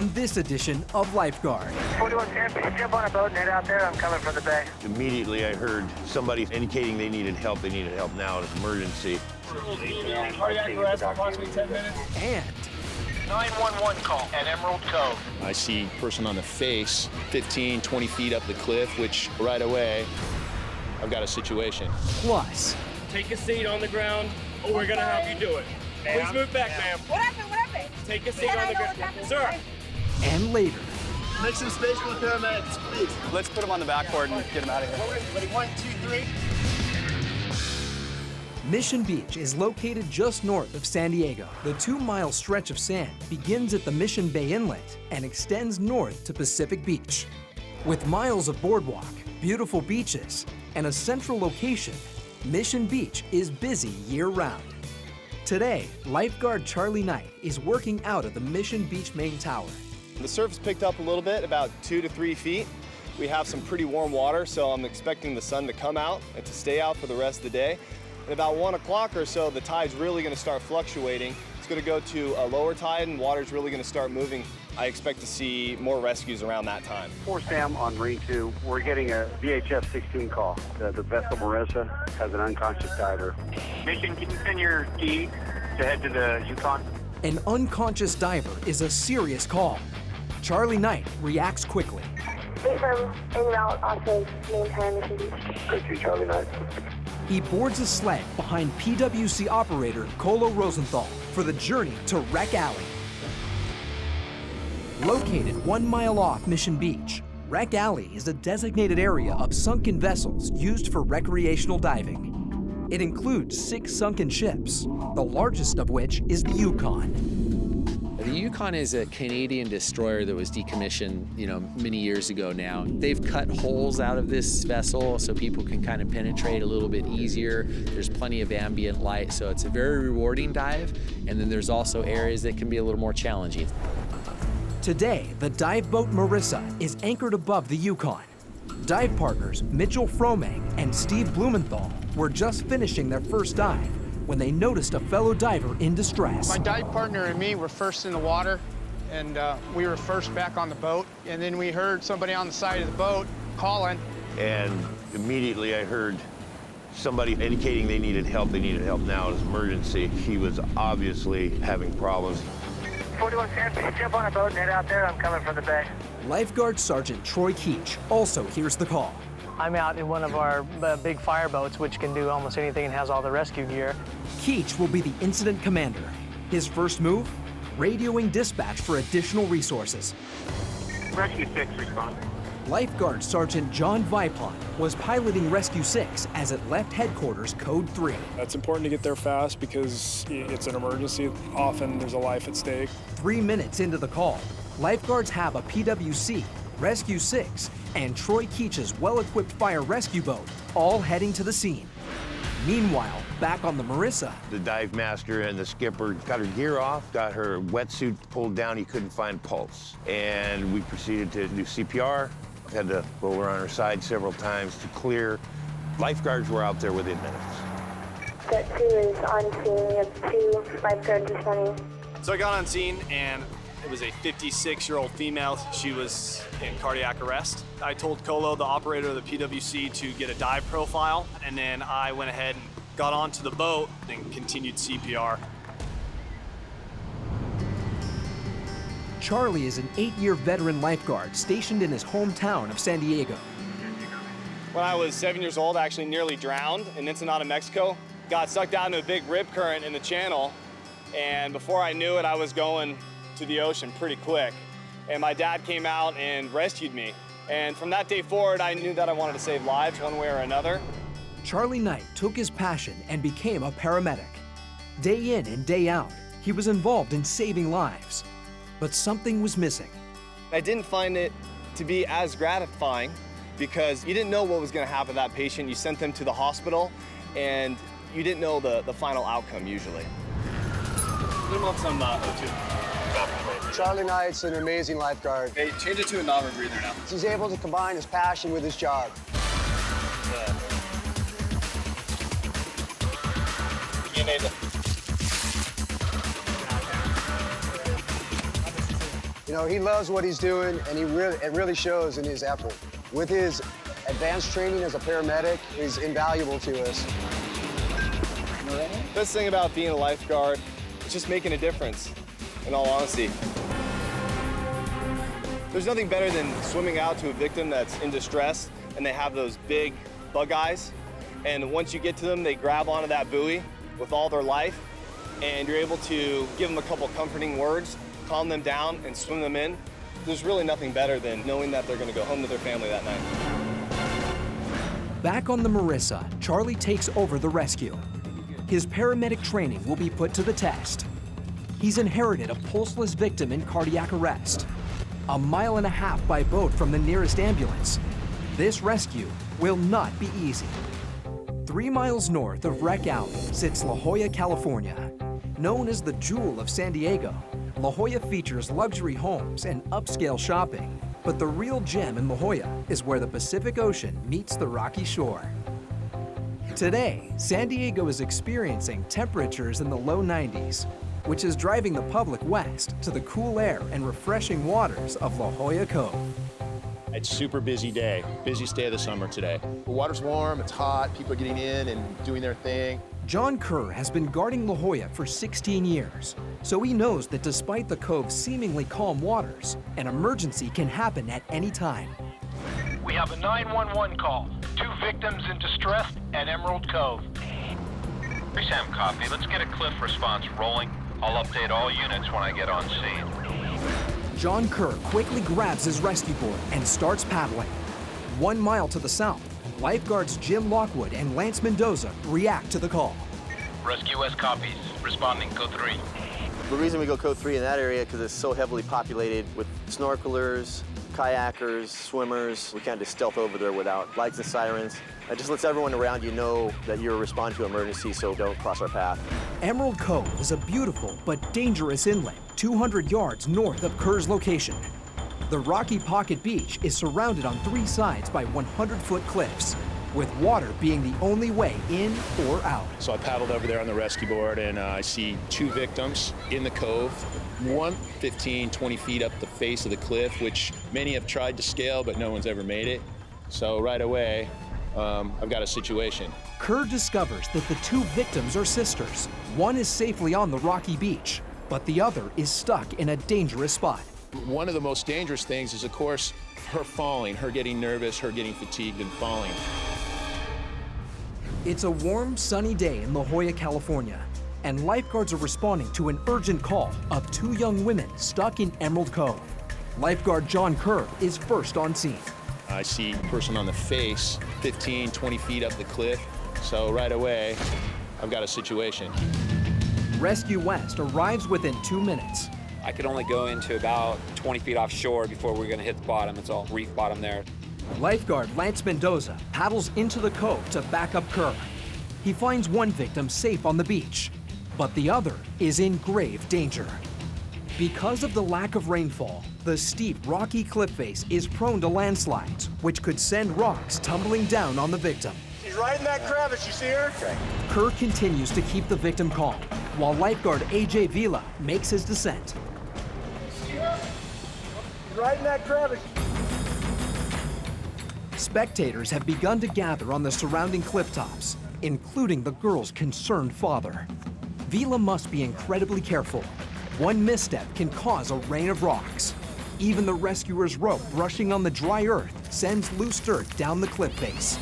on this edition of Lifeguard. 4110, can you jump on a boat and head out there? I'm coming from the bay. Immediately I heard somebody indicating they needed help. They needed help now. It's an emergency. Cardiac arrest, approximately 10 minutes. And 911 call at Emerald Cove. I see a person on the face 15, 20 feet up the cliff, which right away, I've got a situation. plus, Take a seat on the ground, or we're gonna help you do it. Please move back, ma'am. What happened? What happened? Take a seat on the ground. Sir. and later. Make some space for the paramedics, please. Let's put him on the backboard and get him out of here. Ready, 1, 2, 3. Mission Beach is located just north of San Diego. The 2-mile stretch of sand begins at the Mission Bay Inlet and extends north to Pacific Beach. With miles of boardwalk, beautiful beaches, and a central location, Mission Beach is busy year-round. Today, lifeguard Charlie Knight is working out of the Mission Beach main tower. The surface picked up a little bit, about 2 to 3 feet. We have some pretty warm water, so I'm expecting the sun to come out and to stay out for the rest of the day. At about 1 o'clock or so, the tide's really going to start fluctuating. It's going to go to a lower tide and water's really going to start moving. I expect to see more rescues around that time. 4 Sam on Marine 2. We're getting a VHF 16 call. The vessel Marissa has an unconscious diver. Mission, can you send your D to head to the Yukon? An unconscious diver is a serious call. Charlie Knight reacts quickly. Wait for him en route off of main time Mission Beach. Good to Charlie Knight. He boards a sled behind PWC operator Colo Rosenthal for the journey to Wreck Alley. Located 1 mile off Mission Beach, Wreck Alley is a designated area of sunken vessels used for recreational diving. It includes 6 sunken ships, the largest of which is the Yukon. The Yukon is a Canadian destroyer that was decommissioned, many years ago now. They've cut holes out of this vessel so people can kind of penetrate a little bit easier. There's plenty of ambient light, so it's a very rewarding dive. And then there's also areas that can be a little more challenging. Today, the dive boat Marissa is anchored above the Yukon. Dive partners Mitchell Fromang and Steve Blumenthal were just finishing their first dive when they noticed a fellow diver in distress. My dive partner and me were first in the water, and we were first back on the boat. And then we heard somebody on the side of the boat calling. And immediately I heard somebody indicating they needed help. They needed help now. It was an emergency. He was obviously having problems. 4110, can you jump on a boat and head out there? I'm coming from the bay. Lifeguard Sergeant Troy Keach also hears the call. I'm out in one of our big fire boats, which can do almost anything and has all the rescue gear. Keach will be the incident commander. His first move? Radioing dispatch for additional resources. Rescue 6, respond. Lifeguard Sergeant John Vipon was piloting Rescue 6 as it left headquarters Code 3. It's important to get there fast because it's an emergency. Often there's a life at stake. 3 minutes into the call, lifeguards have a PWC, Rescue 6, and Troy Keach's well-equipped fire rescue boat all heading to the scene. Meanwhile, back on the Marissa, The dive master and the skipper got her gear off, got her wetsuit pulled down. He couldn't find pulse. And we proceeded to do CPR. Had to roll her on her side several times to clear. Lifeguards were out there within minutes. Set 2 is on scene. We have 2 lifeguards responding. So I got on scene, and it was a 56-year-old female. She was in cardiac arrest. I told Colo, the operator of the PWC, to get a dive profile, and then I went ahead and got onto the boat and continued CPR. Charlie is an 8-year veteran lifeguard stationed in his hometown of San Diego. When I was 7 years old, I actually nearly drowned in Ensenada, Mexico. Got sucked out into a big rip current in the channel, and before I knew it, I was going to the ocean pretty quick. And my dad came out and rescued me. And from that day forward, I knew that I wanted to save lives one way or another. Charlie Knight took his passion and became a paramedic. Day in and day out, he was involved in saving lives. But something was missing. I didn't find it to be as gratifying because you didn't know what was going to happen to that patient. You sent them to the hospital, and you didn't know the final outcome usually. Put him on some O2. Charlie Knight's an amazing lifeguard. Hey, change it to a non-rebreather now. He's able to combine his passion with his job. You need it. You know, he loves what he's doing, and it really shows in his effort. With his advanced training as a paramedic, he's invaluable to us. Best thing about being a lifeguard is just making a difference, in all honesty. There's nothing better than swimming out to a victim that's in distress and they have those big bug eyes. And once you get to them, they grab onto that buoy with all their life, and you're able to give them a couple comforting words, calm them down, and swim them in. There's really nothing better than knowing that they're gonna go home to their family that night. Back on the Marissa, Charlie takes over the rescue. His paramedic training will be put to the test. He's inherited a pulseless victim in cardiac arrest. 1.5 miles by boat from the nearest ambulance. This rescue will not be easy. 3 miles north of Wreck Alley sits La Jolla, California. Known as the jewel of San Diego, La Jolla features luxury homes and upscale shopping. But the real gem in La Jolla is where the Pacific Ocean meets the rocky shore. Today, San Diego is experiencing temperatures in the low 90s, which is driving the public west to the cool air and refreshing waters of La Jolla Cove. It's a super busy day, busiest day of the summer today. The water's warm, it's hot, people are getting in and doing their thing. John Kerr has been guarding La Jolla for 16 years, so he knows that despite the cove's seemingly calm waters, an emergency can happen at any time. We have a 911 call. 2 victims in distress at Emerald Cove. Sam, copy. Let's get a cliff response rolling. I'll update all units when I get on scene. John Kerr quickly grabs his rescue board and starts paddling. 1 mile to the south, lifeguards Jim Lockwood and Lance Mendoza react to the call. Rescue West copies. Responding code 3. The reason we go code 3 in that area because it's so heavily populated with snorkelers, kayakers, swimmers. We can't just stealth over there without lights and sirens. It just lets everyone around you know that you're responding to emergency, so don't cross our path. Emerald Cove is a beautiful but dangerous inlet 200 yards north of Kerr's location. The rocky pocket beach is surrounded on 3 sides by 100-foot cliffs, with water being the only way in or out. So I paddled over there on the rescue board and I see 2 victims in the cove. One 15, 20 feet up the face of the cliff, which many have tried to scale, but no one's ever made it. So right away, I've got a situation. Kerr discovers that the 2 victims are sisters. One is safely on the rocky beach, but the other is stuck in a dangerous spot. One of the most dangerous things is, of course, her falling, her getting nervous, her getting fatigued and falling. It's a warm, sunny day in La Jolla, California, and lifeguards are responding to an urgent call of 2 young women stuck in Emerald Cove. Lifeguard John Kerr is first on scene. I see a person on the face, 15, 20 feet up the cliff. So right away, I've got a situation. Rescue West arrives within 2 minutes. I could only go into about 20 feet offshore before we're gonna hit the bottom. It's all reef bottom there. Lifeguard Lance Mendoza paddles into the cove to back up Kerr. He finds one victim safe on the beach, but the other is in grave danger. Because of the lack of rainfall, the steep, rocky cliff face is prone to landslides, which could send rocks tumbling down on the victim. She's right in that crevice, you see her? Okay. Kerr continues to keep the victim calm, while lifeguard AJ Vila makes his descent. See her? She's right in that crevice. Spectators have begun to gather on the surrounding cliff tops, including the girl's concerned father. Vila must be incredibly careful. One misstep can cause a rain of rocks. Even the rescuer's rope brushing on the dry earth sends loose dirt down the cliff face.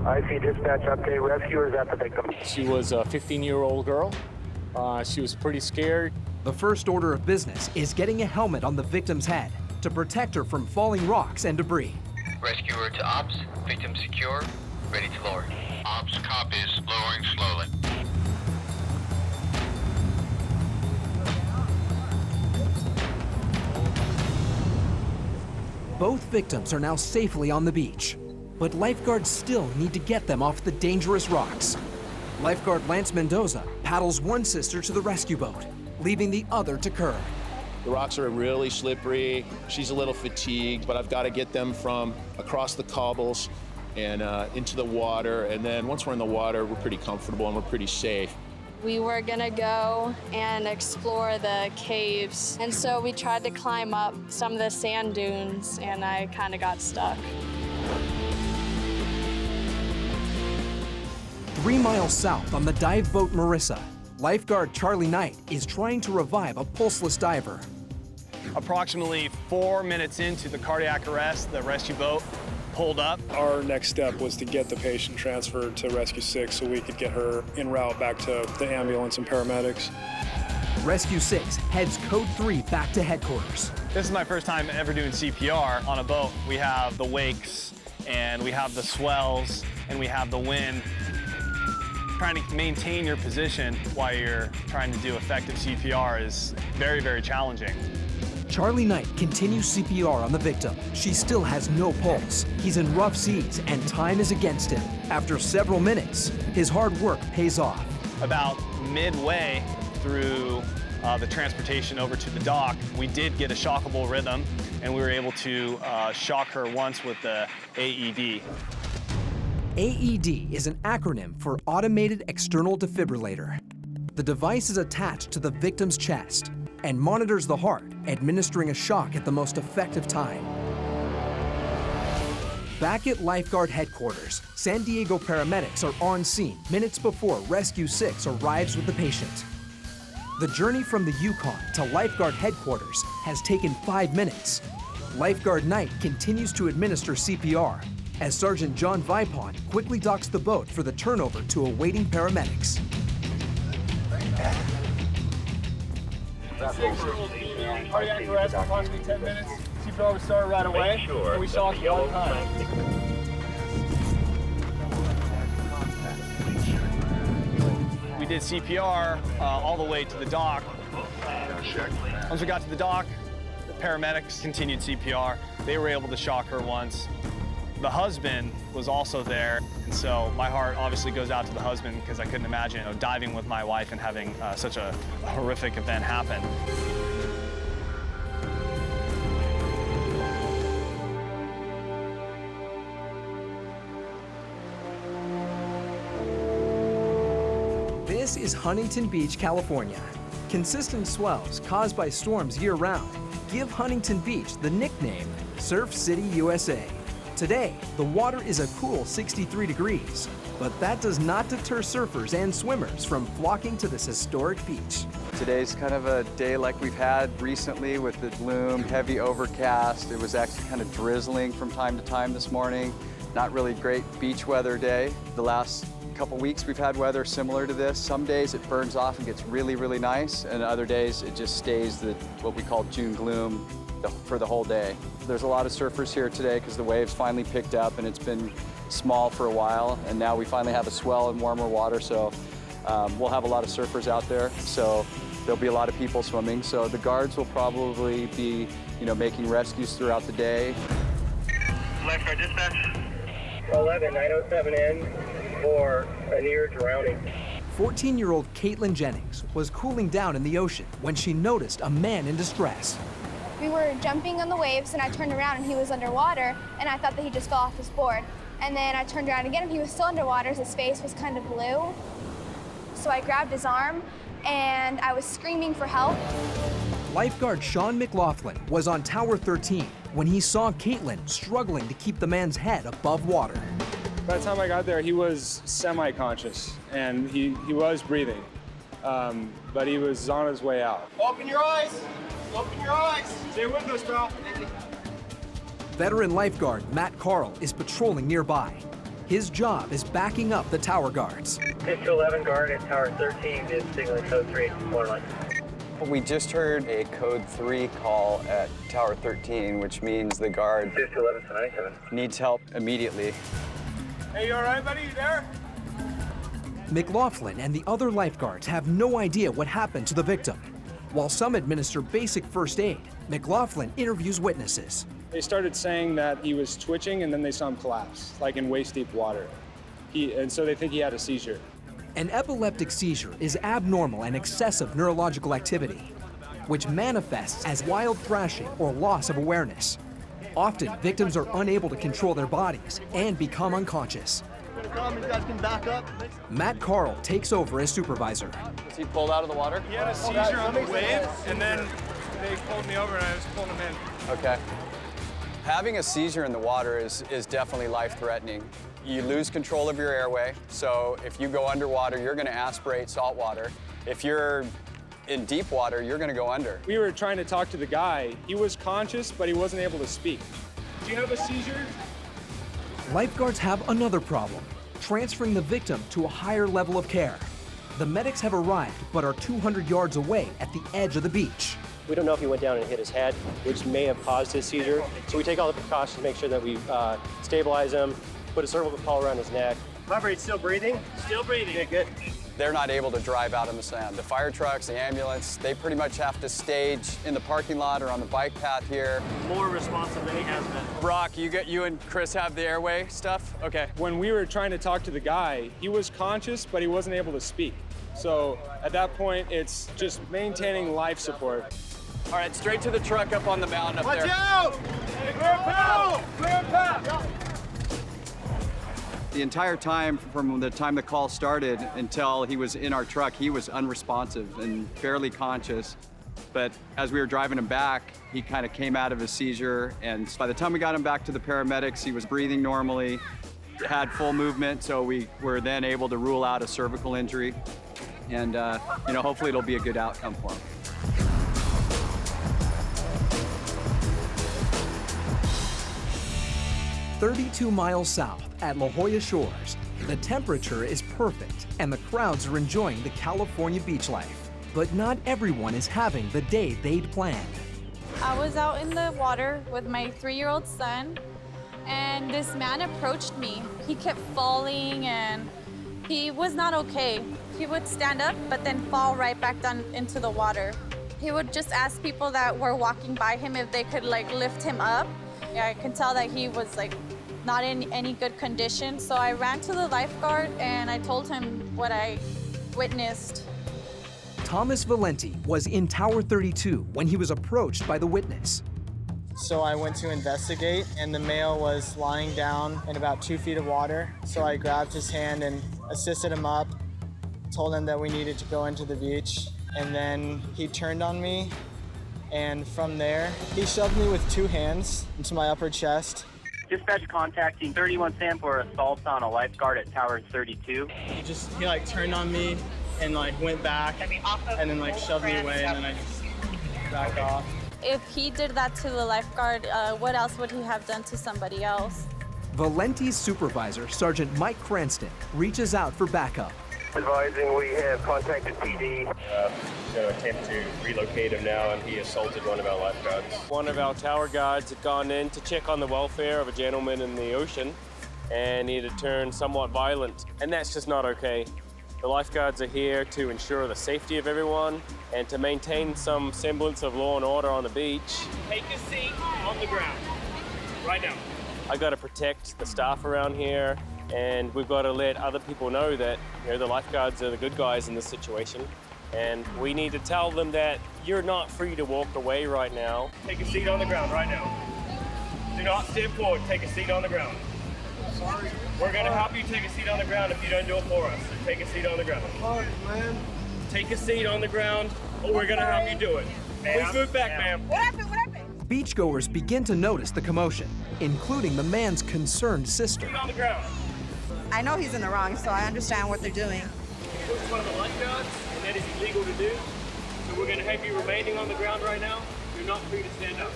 IC dispatch update, rescuers at the victim. She was a 15-year-old girl. She was pretty scared. The first order of business is getting a helmet on the victim's head to protect her from falling rocks and debris. Rescuer to ops, victim secure, ready to lower. Ops copies, lowering slowly. Both victims are now safely on the beach, but lifeguards still need to get them off the dangerous rocks. Lifeguard Lance Mendoza paddles one sister to the rescue boat, leaving the other to Kerr. The rocks are really slippery. She's a little fatigued, but I've got to get them from across the cobbles and into the water. And then once we're in the water, we're pretty comfortable and we're pretty safe. We were gonna go and explore the caves, and so we tried to climb up some of the sand dunes, and I kind of got stuck. 3 miles south on the dive boat Marissa, lifeguard Charlie Knight is trying to revive a pulseless diver. Approximately 4 minutes into the cardiac arrest, the rescue boat pulled up. Our next step was to get the patient transferred to Rescue 6 so we could get her en route back to the ambulance and paramedics. Rescue 6 heads Code 3 back to headquarters. This is my first time ever doing CPR on a boat. We have the wakes, and we have the swells, and we have the wind. Trying to maintain your position while you're trying to do effective CPR is very, very challenging. Charlie Knight continues CPR on the victim. She still has no pulse. He's in rough seas and time is against him. After several minutes, his hard work pays off. About midway through the transportation over to the dock, we did get a shockable rhythm, and we were able to shock her once with the AED. AED is an acronym for Automated External Defibrillator. The device is attached to the victim's chest and monitors the heart, administering a shock at the most effective time. Back at Lifeguard headquarters, San Diego paramedics are on scene minutes before Rescue 6 arrives with the patient. The journey from the Yukon to Lifeguard headquarters has taken 5 minutes. Lifeguard Knight continues to administer CPR as Sergeant John Vipon quickly docks the boat for the turnover to awaiting paramedics. Cardiac arrest, approximately 10 minutes. CPR was started right away. And we shocked 1 time. We did CPR all the way to the dock. Once we got to the dock, the paramedics continued CPR. They were able to shock her once. The husband was also there, and so my heart obviously goes out to the husband because I couldn't imagine diving with my wife and having such a horrific event happen. This is Huntington Beach, California. Consistent swells caused by storms year-round give Huntington Beach the nickname Surf City, USA. Today, the water is a cool 63 degrees, but that does not deter surfers and swimmers from flocking to this historic beach. Today's kind of a day like we've had recently with the gloom, heavy overcast. It was actually kind of drizzling from time to time this morning. Not really great beach weather day. The last couple weeks we've had weather similar to this. Some days it burns off and gets really, really nice, and other days it just stays what we call June gloom for the whole day. There's a lot of surfers here today because the waves finally picked up and it's been small for a while, and now we finally have a swell and warmer water, so we'll have a lot of surfers out there, so there'll be a lot of people swimming. So the guards will probably be, making rescues throughout the day. Lifeguard dispatch. 11907 in for a near drowning. 14-year-old Caitlin Jennings was cooling down in the ocean when she noticed a man in distress. We were jumping on the waves, and I turned around and he was underwater, and I thought that he just fell off his board. And then I turned around again and he was still underwater, his face was kind of blue. So I grabbed his arm and I was screaming for help. Lifeguard Sean McLaughlin was on Tower 13 when he saw Caitlin struggling to keep the man's head above water. By the time I got there, he was semi-conscious and he was breathing, but he was on his way out. Open your eyes! Open your eyes! Stay with us, pal. Veteran lifeguard Matt Carl is patrolling nearby. His job is backing up the tower guards. 5-11 guard at Tower 13 is signaling code 3, waterline. We just heard a code 3 call at Tower 13, which means the guard 5-11 needs help immediately. Hey, you all right, buddy? You there? McLaughlin and the other lifeguards have no idea what happened to the victim. While some administer basic first aid, McLaughlin interviews witnesses. They started saying that he was twitching and then they saw him collapse, like in waist-deep water. And so they think he had a seizure. An epileptic seizure is abnormal and excessive neurological activity, which manifests as wild thrashing or loss of awareness. Often, victims are unable to control their bodies and become unconscious. gonna come, you guys can back up. Matt Carl takes over as supervisor. Was he pulled out of the water? He had a seizure on the wave, and then they pulled me over and I was pulling him in. Okay. Having a seizure in the water is definitely life-threatening. You lose control of your airway, so if you go underwater, you're gonna aspirate salt water. If you're in deep water, you're gonna go under. We were trying to talk to the guy. He was conscious, but he wasn't able to speak. Do you have a seizure? Lifeguards have another problem, transferring the victim to a higher level of care. The medics have arrived, but are 200 yards away at the edge of the beach. We don't know if he went down and hit his head, which may have caused his seizure. So we take all the precautions to make sure that we stabilize him, put a cervical collar around his neck. Vibrate's still breathing? Still breathing. Okay, good. They're not able to drive out in the sand. The fire trucks, the ambulance, they pretty much have to stage in the parking lot or on the bike path here. More responsive than he has been. Brock, you and Chris have the airway stuff? Okay. When we were trying to talk to the guy, he was conscious, but he wasn't able to speak. So at that point, it's just maintaining life support. All right, straight to the truck up on the mountain up there. Watch out! Clear path! Clear path! The entire time, from the time the call started until he was in our truck, he was unresponsive and barely conscious. But as we were driving him back, he kind of came out of his seizure. And by the time we got him back to the paramedics, he was breathing normally, had full movement. So we were then able to rule out a cervical injury. And hopefully it'll be a good outcome for him. "32 miles south at La Jolla Shores, the temperature is perfect and the crowds are enjoying the California beach life. But not everyone is having the day they'd planned. I was out in the water with my 3-year-old son, and this man approached me. He kept falling and he was not okay. He would stand up but then fall right back down into the water. He would just ask people that were walking by him if they could lift him up. I could tell that he was not in any good condition. So I ran to the lifeguard and I told him what I witnessed. Thomas Valenti was in Tower 32 when he was approached by the witness. So I went to investigate and the male was lying down in about 2 feet of water. So I grabbed his hand and assisted him up, told him that we needed to go into the beach. And then he turned on me. And from there, he shoved me with 2 hands into my upper chest. Dispatch contacting 31 Sam for assault on a lifeguard at Tower 32. He turned on me and went back and then shoved me away and then I just backed off. If he did that to the lifeguard, what else would he have done to somebody else? Valenti's supervisor, Sergeant Mike Cranston, reaches out for backup. Advising we have contacted PD. Going to attempt to relocate him now, and he assaulted one of our lifeguards. One of our tower guards had gone in to check on the welfare of a gentleman in the ocean, and he had turned somewhat violent, and that's just not okay. The lifeguards are here to ensure the safety of everyone and to maintain some semblance of law and order on the beach. Take a seat on the ground, right now. I got to protect the staff around here, and we've got to let other people know that the lifeguards are the good guys in this situation. And we need to tell them that you're not free to walk away right now. Take a seat on the ground right now. Do not step forward. Take a seat on the ground. Sorry. We're going to help you take a seat on the ground if you don't do it for us. So take a seat on the ground. Sorry, man. Take a seat on the ground, or we're going to help you do it. Please move back, ma'am. What happened? What happened? Beachgoers begin to notice the commotion, including the man's concerned sister. Seat on the ground. I know he's in the wrong, so I understand what they're doing. This is one of the lifeguards, and that is illegal to do. So we're going to have you remaining on the ground right now. You're not free to stand up.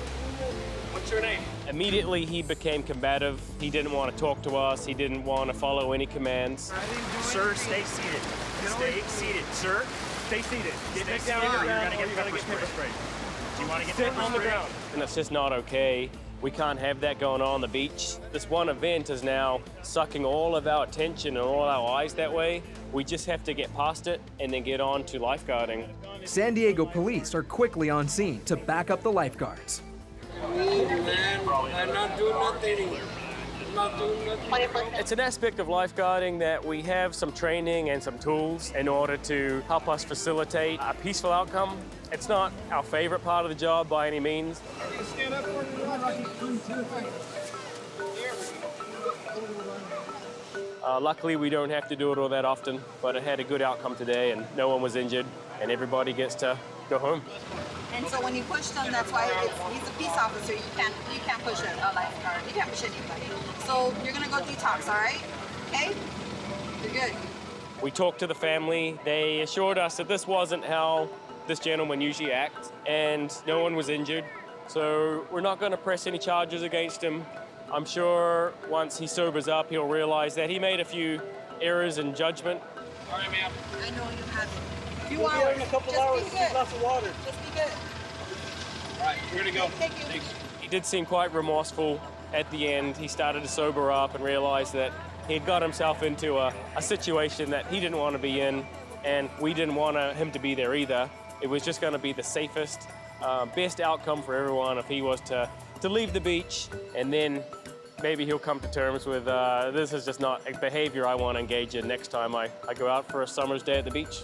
What's your name? Immediately he became combative. He didn't want to talk to us. He didn't want to follow any commands. Sir, stay seated. Stay seated. Sir, stay seated. Get back down or you're going to get pepper spray. Do you want to get pepper spray? On the ground. And it's just not okay. We can't have that going on the beach. This one event is now sucking all of our attention and all our eyes that way. We just have to get past it and then get on to lifeguarding. San Diego police are quickly on scene to back up the lifeguards. I'm not doing nothing. It's an aspect of lifeguarding that we have some training and some tools in order to help us facilitate a peaceful outcome. It's not our favorite part of the job by any means. Stand up for Luckily, we don't have to do it all that often, but it had a good outcome today, and no one was injured, and everybody gets to go home. And so when you push them, that's why he's a peace officer. You can't push a lifeguard. You can't push anybody. So you're gonna go detox, all right? Okay? You're good. We talked to the family. They assured us that this wasn't how this gentleman usually acts, and no one was injured. So we're not going to press any charges against him. I'm sure once he sobers up, he'll realize that he made a few errors in judgment. All right, ma'am. I know you have it. A few We'll be hours. here in a couple Just hours. be Get good. lots of water. Just be good. All right, we're gonna go. Thank you. Thanks. He did seem quite remorseful at the end. He started to sober up and realize that he'd got himself into a situation that he didn't want to be in, and we didn't want him to be there either. It was just going to be the safest, best outcome for everyone if he was to leave the beach, and then maybe he'll come to terms with this is just not a behavior I want to engage in next time I go out for a summer's day at the beach.